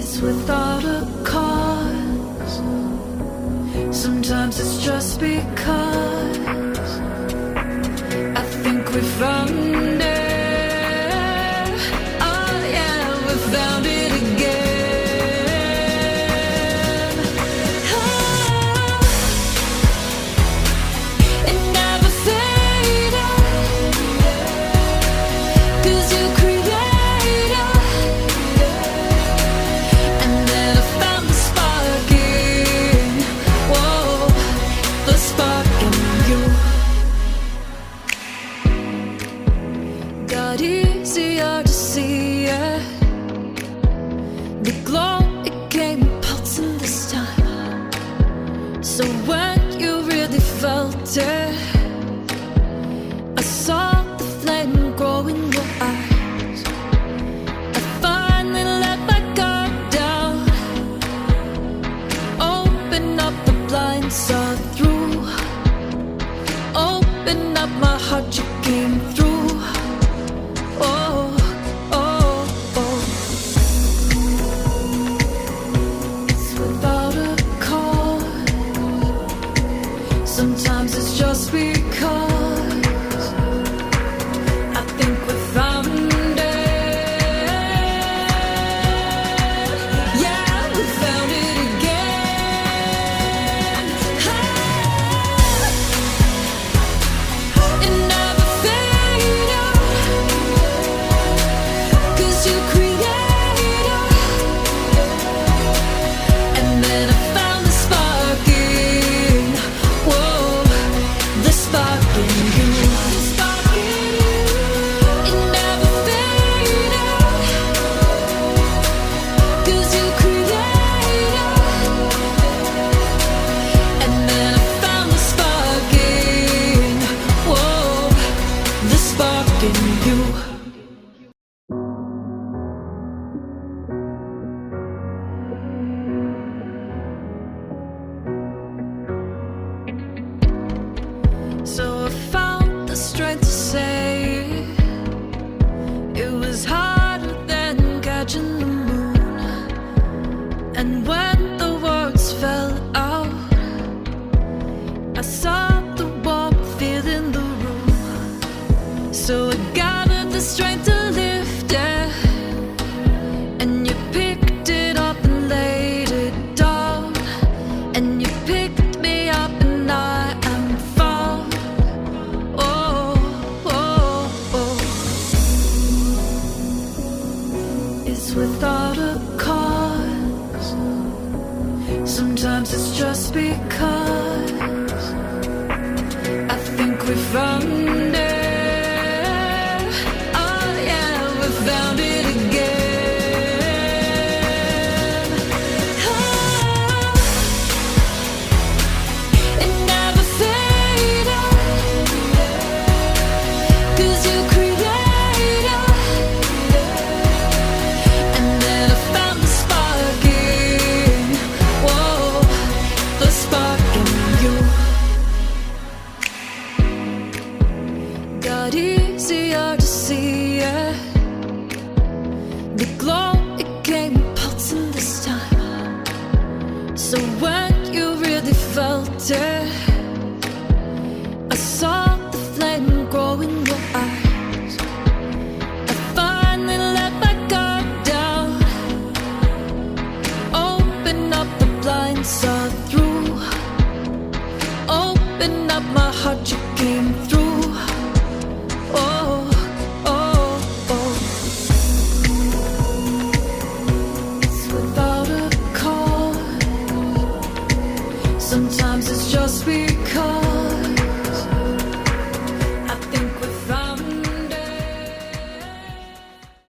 It's without a cause. Sometimes it's just because I think we found it. Oh yeah, we found it again. Oh, it never faded, 'cause you created. And then I found the spark in, whoa, the spark in you. Got easier to see it. The glow, it came pulsing this time. So when you really felt it, I saw the flame grow in your eyes. I finally let my guard down, open up the blinds, saw through. Open up my heart, you came through. Oh, oh, oh. It's without a cause. Sometimes it's just because I think we found it. Yeah, we found it again. It never faded, 'cause you created. And then I found the spark in, whoa, the spark in you. It never faded, 'cause you created. And then I found the spark in, whoa, the spark in you. So I found the strength to say it was harder than catching the moon. And when the words fell out, I saw the warmth filling the room. So I gathered the strength to lift it, and you picked it up and laid it down. And you picked me up and I am found. Oh, oh, oh. It's without a cause. Sometimes it's just because I think we found it. Oh yeah, we found it again. Oh, it never faded, 'cause you created. And then I found the spark in, whoa, the spark in you. Got easier to see it. The glow, it came pulsing this time. So when you really felt it, I saw the flame grow in your eyes. I finally let my guard down, open up the blinds, saw through. Open up my heart, you came through. Oh, oh, oh. It's without a cause. Sometimes it's just